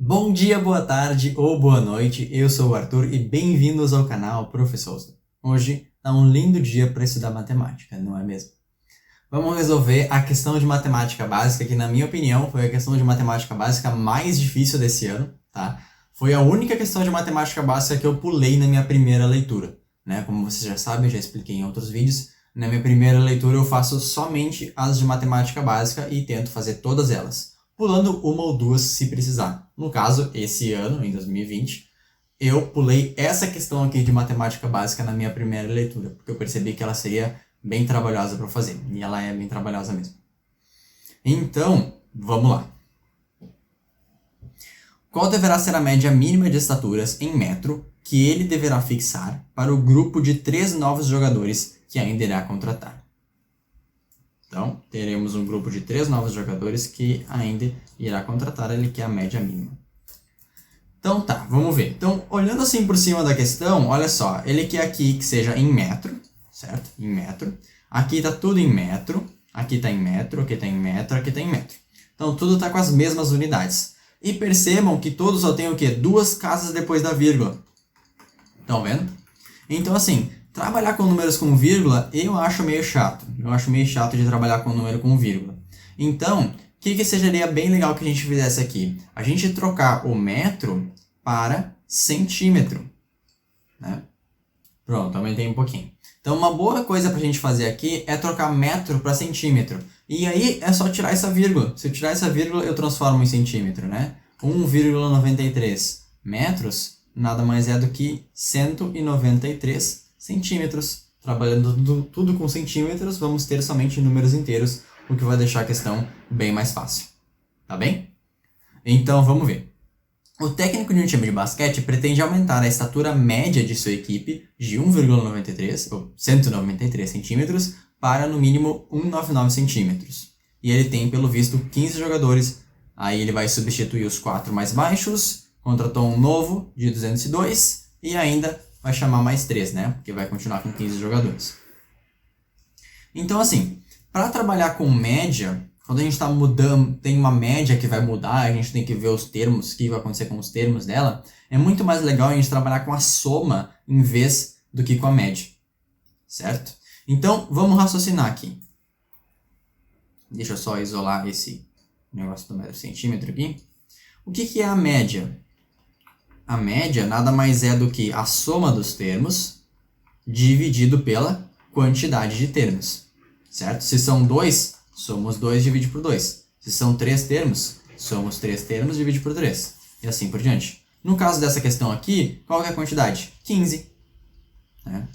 Bom dia, boa tarde ou boa noite, eu sou o Arthur e bem-vindos ao canal Professor. Hoje é um lindo dia para estudar matemática, não é mesmo? Vamos resolver a questão de matemática básica, que na minha opinião foi a questão de matemática básica mais difícil desse ano, tá? Foi a única questão de matemática básica que eu pulei na minha primeira leitura, né? Como vocês já sabem, eu já expliquei em outros vídeos, na minha primeira leitura eu faço somente as de matemática básica e tento fazer todas elas, pulando uma ou duas se precisar. No caso, esse ano, em 2020, eu pulei essa questão aqui de matemática básica na minha primeira leitura, porque eu percebi que ela seria bem trabalhosa para fazer, e ela é bem trabalhosa mesmo. Então, vamos lá. Qual deverá ser a média mínima de estaturas em metro que ele deverá fixar para o grupo de 3 novos jogadores que ainda irá contratar? Então, teremos um grupo de 3 novos jogadores que ainda irá contratar, ele quer a média mínima. Então tá, vamos ver. Então, olhando assim por cima da questão, olha só, ele quer aqui que seja em metro, certo? Em metro. Aqui tá tudo em metro, aqui tá em metro, aqui tá em metro, aqui tá em metro. Então, tudo tá com as mesmas unidades. E percebam que todos só tem o quê? 2 casas depois da vírgula. Estão vendo? Então, assim, trabalhar com números com vírgula, eu acho meio chato. Eu acho meio chato de trabalhar com número com vírgula. Então, o que seria bem legal que a gente fizesse aqui? A gente trocar o metro para centímetro, né? Pronto, aumentei um pouquinho. Então, uma boa coisa para a gente fazer aqui é trocar metro para centímetro. E aí, é só tirar essa vírgula. Se eu tirar essa vírgula, eu transformo em centímetro, né? 1,93 metros nada mais é do que 193 centímetros. Trabalhando tudo com centímetros, vamos ter somente números inteiros, o que vai deixar a questão bem mais fácil. Tá bem? Então, vamos ver. O técnico de um time de basquete pretende aumentar a estatura média de sua equipe de 1,93 ou 193 centímetros para no mínimo 199 centímetros. E ele tem, pelo visto, 15 jogadores. Aí ele vai substituir os 4 mais baixos, contratou um novo de 202 e ainda vai chamar mais 3, né? Porque vai continuar com 15 jogadores. Então, assim, para trabalhar com média, quando a gente está mudando, tem uma média que vai mudar, a gente tem que ver os termos, o que vai acontecer com os termos dela, é muito mais legal a gente trabalhar com a soma em vez do que com a média, certo? Então, vamos raciocinar aqui. Deixa eu só isolar esse negócio do metro centímetro aqui. O que é a média? A média nada mais é do que a soma dos termos dividido pela quantidade de termos, certo? Se são 2, somos 2 dividido por 2. Se são 3 termos, somos 3 termos dividido por 3. E assim por diante. No caso dessa questão aqui, qual é a quantidade? 15. Né?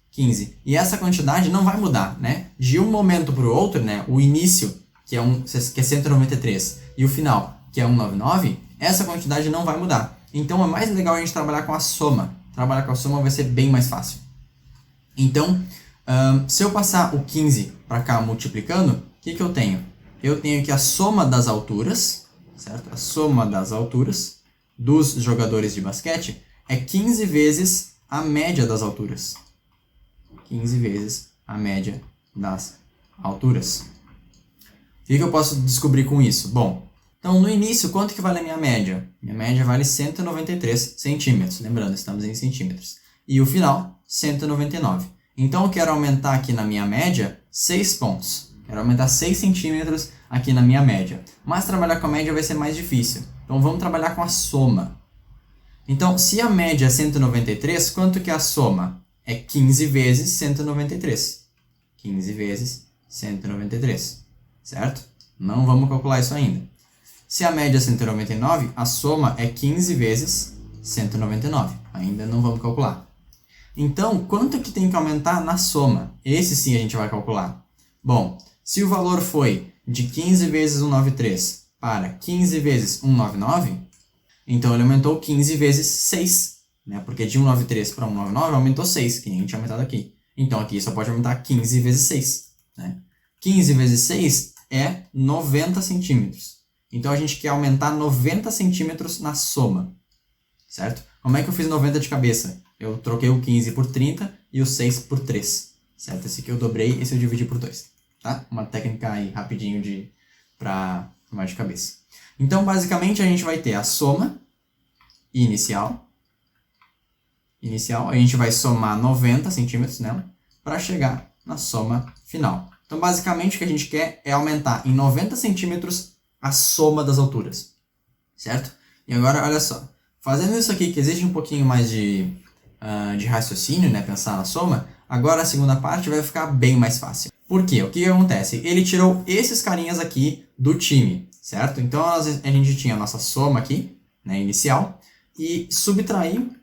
15. E essa quantidade não vai mudar, né? De um momento para o outro, né? O início, que é 193, e o final, que é 199, essa quantidade não vai mudar. Então é mais legal a gente trabalhar com a soma. Trabalhar com a soma vai ser bem mais fácil. Então, se eu passar o 15 para cá multiplicando, o que eu tenho? Eu tenho que a soma das alturas, certo? A soma das alturas dos jogadores de basquete é 15 vezes a média das alturas. 15 vezes a média das alturas. O que eu posso descobrir com isso? Bom, então no início, quanto que vale a minha média? Minha média vale 193 centímetros. Lembrando, estamos em centímetros. E o final, 199. Então eu quero aumentar aqui na minha média 6 pontos. Quero aumentar 6 centímetros aqui na minha média. Mas trabalhar com a média vai ser mais difícil. Então vamos trabalhar com a soma. Então, se a média é 193, quanto que é a soma? É 15 vezes 193. 15 vezes 193. Certo? Não vamos calcular isso ainda. Se a média é 199, a soma é 15 vezes 199. Ainda não vamos calcular. Então, quanto que tem que aumentar na soma? Esse sim a gente vai calcular. Bom, se o valor foi de 15 vezes 193 para 15 vezes 199, então ele aumentou 15 vezes 6, né? Porque de 193 para 199 aumentou 6, que nem a gente tinha aumentado aqui. Então aqui só pode aumentar 15 vezes 6, né? 15 vezes 6 é 90 centímetros. Então a gente quer aumentar 90 centímetros na soma, certo? Como é que eu fiz 90 de cabeça? Eu troquei o 15 por 30 e o 6 por 3, certo? Esse aqui eu dobrei, esse eu dividi por 2, tá? Uma técnica aí rapidinho para mais de cabeça. Então, basicamente, a gente vai ter a soma inicial. A gente vai somar 90 centímetros nela para chegar na soma final. Então, basicamente, o que a gente quer é aumentar em 90 centímetros a soma das alturas, certo? E agora, olha só, fazendo isso aqui, que exige um pouquinho mais de raciocínio, né, pensar na soma, agora a segunda parte vai ficar bem mais fácil. Por quê? O que acontece? Ele tirou esses carinhas aqui do time, certo? Então, a gente tinha a nossa soma aqui, né, inicial, e subtraiu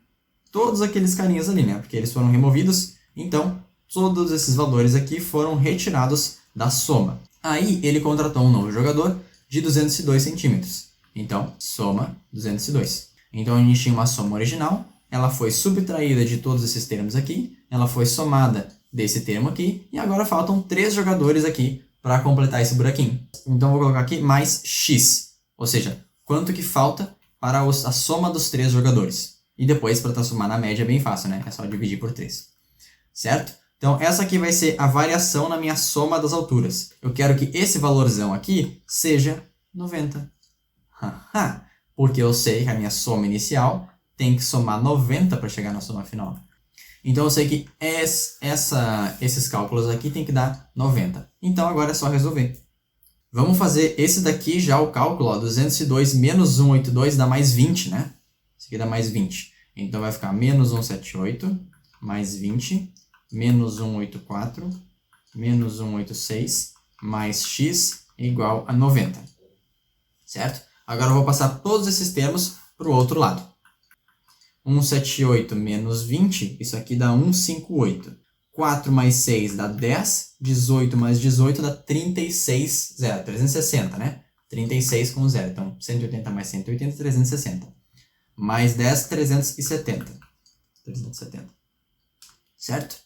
todos aqueles carinhas ali, né, porque eles foram removidos, então todos esses valores aqui foram retirados da soma. Aí ele contratou um novo jogador de 202 centímetros. Então, soma 202. Então a gente tinha uma soma original, ela foi subtraída de todos esses termos aqui, ela foi somada desse termo aqui, e agora faltam 3 jogadores aqui para completar esse buraquinho. Então vou colocar aqui mais x, ou seja, quanto que falta para a soma dos 3 jogadores. E depois, para somar na média, é bem fácil, né? É só dividir por 3. Certo? Então, essa aqui vai ser a variação na minha soma das alturas. Eu quero que esse valorzão aqui seja 90. Porque eu sei que a minha soma inicial tem que somar 90 para chegar na soma final. Então, eu sei que esses cálculos aqui tem que dar 90. Então, agora é só resolver. Vamos fazer esse daqui já o cálculo. Ó, 202 menos 182 dá mais 20, né? Isso aqui dá mais 20. Então, vai ficar menos 178 mais 20, menos 184, menos 186, mais x igual a 90. Certo? Agora eu vou passar todos esses termos para o outro lado. 178 menos 20, isso aqui dá 158. 4 mais 6 dá 10, 18 mais 18 dá 36, 360, né? 36 com 0, então 180 mais 180, 360. Mais 10, 370. Certo?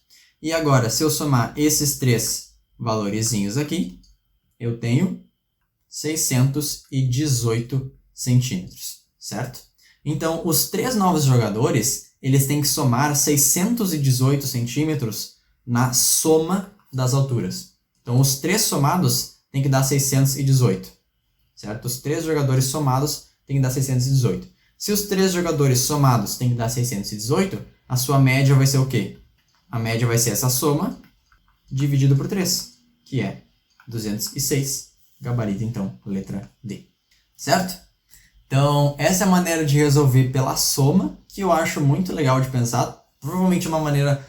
E agora, se eu somar esses 3 valorezinhos aqui, eu tenho 618 centímetros, certo? Então, os 3 novos jogadores, eles têm que somar 618 centímetros na soma das alturas. Então, os 3 somados têm que dar 618, certo? Os 3 jogadores somados têm que dar 618. Se os 3 jogadores somados têm que dar 618, a sua média vai ser o quê? A média vai ser essa soma dividido por 3, que é 206. Gabarito, então, letra D. Certo? Então, essa é a maneira de resolver pela soma, que eu acho muito legal de pensar. Provavelmente uma maneira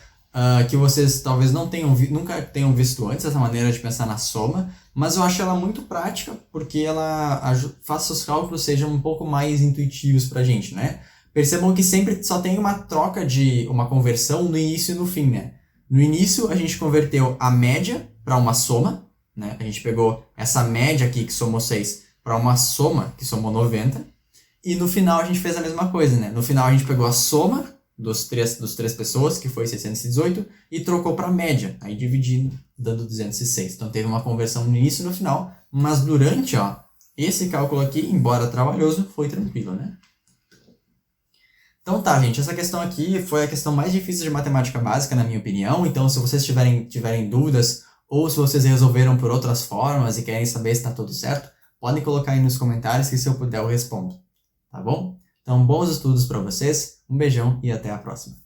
que vocês talvez nunca tenham visto antes, essa maneira de pensar na soma, mas eu acho ela muito prática, porque ela faz que os cálculos sejam um pouco mais intuitivos pra gente, né? Percebam que sempre só tem uma troca uma conversão no início e no fim, né? No início, a gente converteu a média para uma soma, né? A gente pegou essa média aqui, que somou 6, para uma soma, que somou 90. E no final, a gente fez a mesma coisa, né? No final, a gente pegou a soma dos três pessoas, que foi 618, e trocou para a média, aí dividindo, dando 206. Então, teve uma conversão no início e no final, mas durante, esse cálculo aqui, embora trabalhoso, foi tranquilo, né? Então tá, gente, essa questão aqui foi a questão mais difícil de matemática básica, na minha opinião. Então, se vocês tiverem dúvidas, ou se vocês resolveram por outras formas e querem saber se está tudo certo, podem colocar aí nos comentários que se eu puder eu respondo. Tá bom? Então, bons estudos para vocês, um beijão e até a próxima.